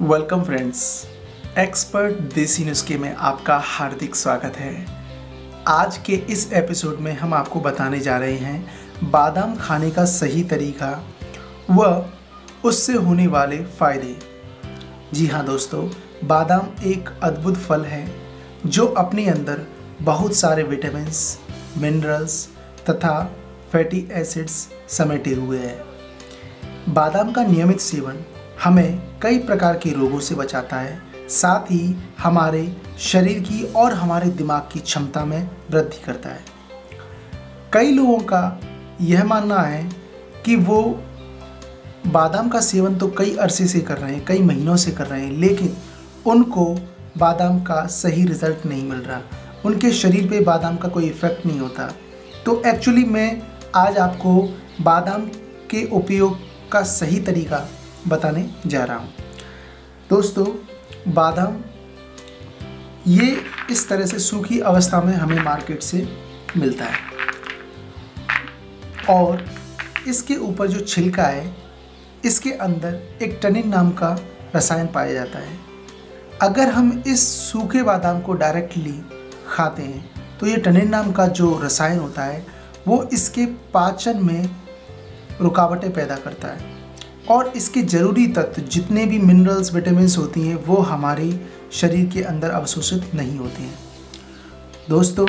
Welcome friends, expert देसी नुस्खे में आपका हार्दिक स्वागत है। आज के इस एपिसोड में हम आपको बताने जा रहे हैं बादाम खाने का सही तरीका व उससे होने वाले फ़ायदे। जी हाँ दोस्तों, बादाम एक अद्भुत फल है जो अपने अंदर बहुत सारे विटामिन्स, मिनरल्स तथा फैटी एसिड्स समेटे हुए हैं। बादाम का नियमित सेवन हमें कई प्रकार के रोगों से बचाता है, साथ ही हमारे शरीर की और हमारे दिमाग की क्षमता में वृद्धि करता है। कई लोगों का यह मानना है कि वो बादाम का सेवन तो कई अरसे से कर रहे हैं, कई महीनों से कर रहे हैं, लेकिन उनको बादाम का सही रिजल्ट नहीं मिल रहा, उनके शरीर पे बादाम का कोई इफ़ेक्ट नहीं होता। तो एक्चुअली मैं आज आपको बादाम के उपयोग का सही तरीका बताने जा रहा हूँ। दोस्तों, बादाम ये इस तरह से सूखी अवस्था में हमें मार्केट से मिलता है और इसके ऊपर जो छिलका है, इसके अंदर एक टनिन नाम का रसायन पाया जाता है। अगर हम इस सूखे बादाम को डायरेक्टली खाते हैं तो ये टनिन नाम का जो रसायन होता है वो इसके पाचन में रुकावटें पैदा करता है और इसके ज़रूरी तत्व जितने भी मिनरल्स, विटामिन्स होती हैं वो हमारे शरीर के अंदर अवशोषित नहीं होती हैं। दोस्तों,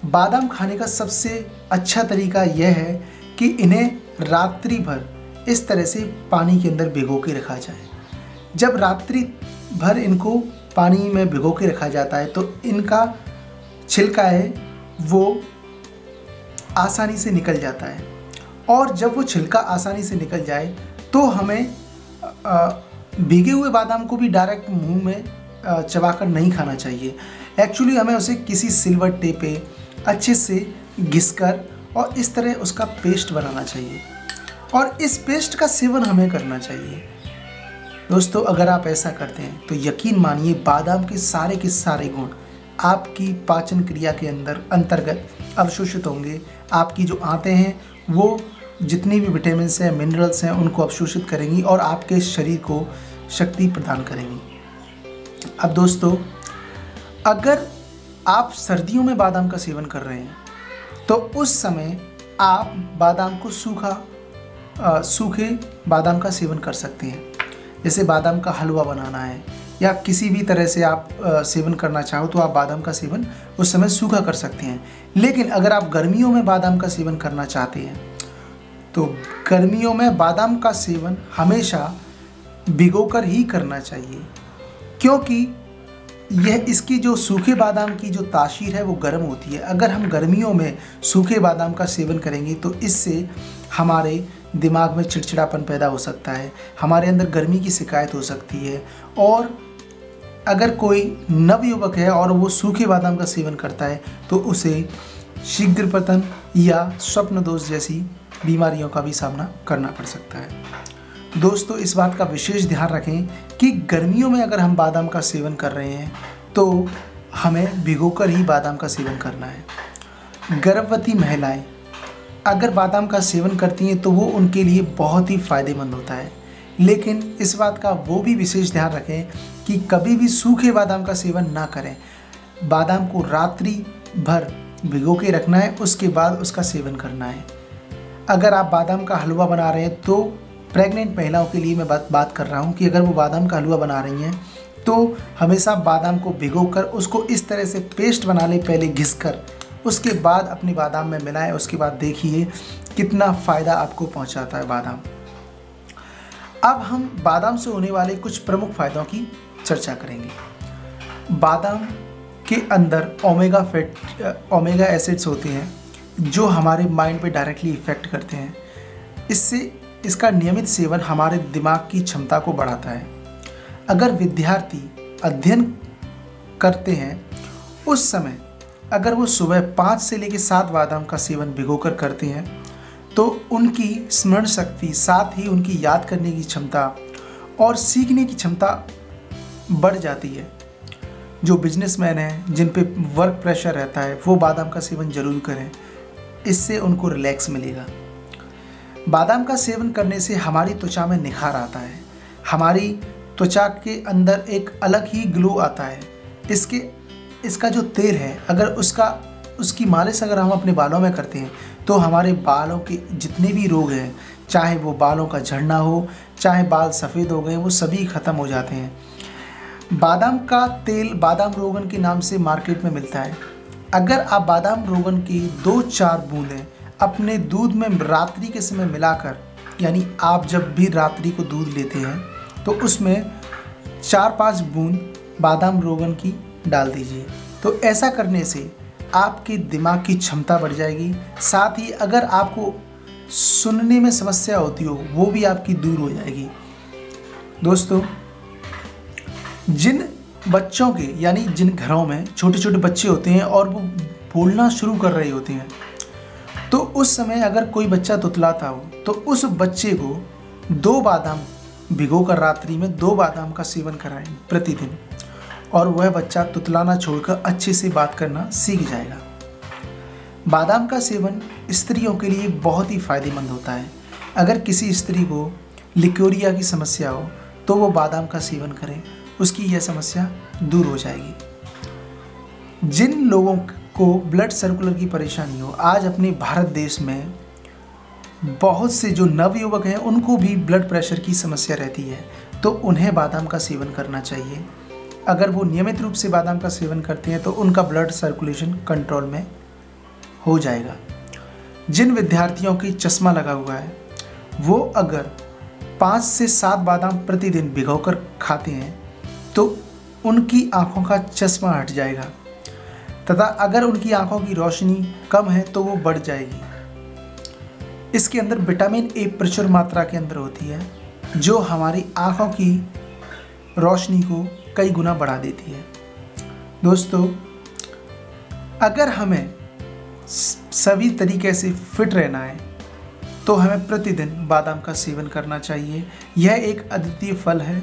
बादाम खाने का सबसे अच्छा तरीका यह है कि इन्हें रात्रि भर इस तरह से पानी के अंदर भिगो के रखा जाए। जब रात्रि भर इनको पानी में भिगो के रखा जाता है तो इनका छिलका है वो आसानी से निकल जाता है और जब वो छिलका आसानी से निकल जाए तो हमें भीगे हुए बादाम को भी डायरेक्ट मुंह में चबाकर नहीं खाना चाहिए। एक्चुअली हमें उसे किसी सिलवट्टे पे अच्छे से घिसकर और इस तरह उसका पेस्ट बनाना चाहिए और इस पेस्ट का सेवन हमें करना चाहिए। दोस्तों, अगर आप ऐसा करते हैं तो यकीन मानिए बादाम के सारे गुण आपकी पाचन क्रिया के अंतर्गत अवशोषित होंगे। आपकी जो आंतें हैं वो जितनी भी विटामिन्स हैं, मिनरल्स हैं, उनको अवशोषित करेंगी और आपके शरीर को शक्ति प्रदान करेंगी। अब दोस्तों, अगर आप सर्दियों में बादाम का सेवन कर रहे हैं तो उस समय आप बादाम को सूखे बादाम का सेवन कर सकते हैं। जैसे बादाम का हलवा बनाना है या किसी भी तरह से आप सेवन करना चाहो तो आप बादाम का सेवन उस समय सूखा कर सकते हैं। लेकिन अगर आप गर्मियों में बादाम का सेवन करना चाहते हैं तो गर्मियों में बादाम का सेवन हमेशा भिगोकर ही करना चाहिए, क्योंकि यह इसकी जो सूखे बादाम की जो तासीर है वो गर्म होती है। अगर हम गर्मियों में सूखे बादाम का सेवन करेंगे तो इससे हमारे दिमाग में चिड़चिड़ापन पैदा हो सकता है, हमारे अंदर गर्मी की शिकायत हो सकती है और अगर कोई नवयुवक है और वो सूखे बादाम का सेवन करता है तो उसे शीघ्र पतन या स्वप्न दोष जैसी बीमारियों का भी सामना करना पड़ सकता है। दोस्तों, इस बात का विशेष ध्यान रखें कि गर्मियों में अगर हम बादाम का सेवन कर रहे हैं तो हमें भिगोकर ही बादाम का सेवन करना है। गर्भवती महिलाएं अगर बादाम का सेवन करती हैं तो वो उनके लिए बहुत ही फ़ायदेमंद होता है, लेकिन इस बात का वो भी विशेष ध्यान रखें कि कभी भी सूखे बादाम का सेवन ना करें। बादाम को रात्रि भर भिगो के रखना है, उसके बाद उसका सेवन करना है। अगर आप बादाम का हलवा बना रहे हैं तो प्रेग्नेंट महिलाओं के लिए मैं बात कर रहा हूँ कि अगर वो बादाम का हलवा बना रही हैं तो हमेशा बादाम को भिगोकर उसको इस तरह से पेस्ट बना लें, पहले घिसकर, उसके बाद अपनी बादाम में मिलाएं। उसके बाद देखिए कितना फ़ायदा आपको पहुँचाता है बादाम। अब हम बादाम से होने वाले कुछ प्रमुख फ़ायदों की चर्चा करेंगे। बादाम के अंदर ओमेगा एसिड्स होते हैं जो हमारे माइंड पे डायरेक्टली इफ़ेक्ट करते हैं। इसका नियमित सेवन हमारे दिमाग की क्षमता को बढ़ाता है। अगर विद्यार्थी अध्ययन करते हैं उस समय अगर वो सुबह 5 से लेकर 7 बादाम का सेवन भिगोकर करते हैं तो उनकी स्मरण शक्ति, साथ ही उनकी याद करने की क्षमता और सीखने की क्षमता बढ़ जाती है। जो बिजनेसमैन हैं जिन पे वर्क प्रेशर रहता है वो बादाम का सेवन ज़रूर करें, इससे उनको रिलैक्स मिलेगा। बादाम का सेवन करने से हमारी त्वचा में निखार आता है, हमारी त्वचा के अंदर एक अलग ही ग्लो आता है। इसका जो तेल है, अगर उसकी मालिश अगर हम अपने बालों में करते हैं तो हमारे बालों के जितने भी रोग हैं, चाहे वो बालों का झड़ना हो, चाहे बाल सफ़ेद हो गए, वो सभी ख़त्म हो जाते हैं। बादाम का तेल बादाम रोगन के नाम से मार्केट में मिलता है। अगर आप बादाम रोगन की 2-4 बूंदें अपने दूध में रात्रि के समय मिलाकर, यानी आप जब भी रात्रि को दूध लेते हैं तो उसमें 4-5 बूंद बादाम रोगन की डाल दीजिए। तो ऐसा करने से आपके दिमाग की क्षमता बढ़ जाएगी। साथ ही अगर आपको सुनने में समस्या होती हो वो भी आपकी दूर हो जाएगी। दोस्तों, जिन बच्चों के यानी जिन घरों में छोटे छोटे बच्चे होते हैं और वो बोलना शुरू कर रहे होते हैं, तो उस समय अगर कोई बच्चा तुतलाता हो तो उस बच्चे को 2 बादाम भिगोकर रात्रि में 2 बादाम का सेवन कराएं प्रतिदिन, और वह बच्चा तुतलाना छोड़कर अच्छे से बात करना सीख जाएगा। बादाम का सेवन स्त्रियों के लिए बहुत ही फायदेमंद होता है। अगर किसी स्त्री को लिकोरिया की समस्या हो तो वो बादाम का सेवन करें, उसकी यह समस्या दूर हो जाएगी। जिन लोगों को ब्लड सर्कुलर की परेशानी हो, आज अपने भारत देश में बहुत से जो नवयुवक हैं उनको भी ब्लड प्रेशर की समस्या रहती है, तो उन्हें बादाम का सेवन करना चाहिए। अगर वो नियमित रूप से बादाम का सेवन करते हैं तो उनका ब्लड सर्कुलेशन कंट्रोल में हो जाएगा। जिन विद्यार्थियों की चश्मा लगा हुआ है वो अगर 5 से 7 बादाम प्रतिदिन भिगोकर खाते हैं तो उनकी आंखों का चश्मा हट जाएगा, तथा अगर उनकी आंखों की रोशनी कम है तो वो बढ़ जाएगी। इसके अंदर विटामिन ए प्रचुर मात्रा के अंदर होती है, जो हमारी आंखों की रोशनी को कई गुना बढ़ा देती है। दोस्तों, अगर हमें सभी तरीके से फिट रहना है तो हमें प्रतिदिन बादाम का सेवन करना चाहिए। यह एक अद्वितीय फल है।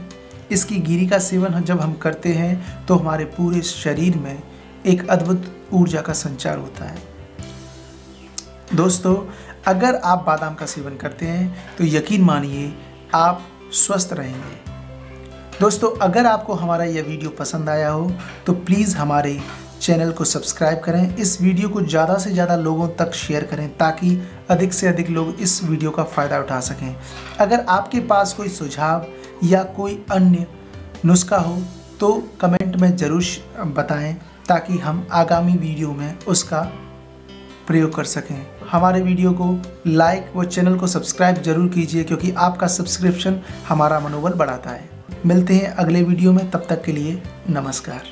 इसकी गिरी का सेवन जब हम करते हैं तो हमारे पूरे शरीर में एक अद्भुत ऊर्जा का संचार होता है। दोस्तों, अगर आप बादाम का सेवन करते हैं तो यकीन मानिए आप स्वस्थ रहेंगे। दोस्तों, अगर आपको हमारा यह वीडियो पसंद आया हो तो प्लीज़ हमारे चैनल को सब्सक्राइब करें। इस वीडियो को ज़्यादा से ज़्यादा लोगों तक शेयर करें ताकि अधिक से अधिक लोग इस वीडियो का फ़ायदा उठा सकें। अगर आपके पास कोई सुझाव या कोई अन्य नुस्खा हो तो कमेंट में ज़रूर बताएं ताकि हम आगामी वीडियो में उसका प्रयोग कर सकें। हमारे वीडियो को लाइक व चैनल को सब्सक्राइब जरूर कीजिए, क्योंकि आपका सब्सक्रिप्शन हमारा मनोबल बढ़ाता है। मिलते हैं अगले वीडियो में, तब तक के लिए नमस्कार।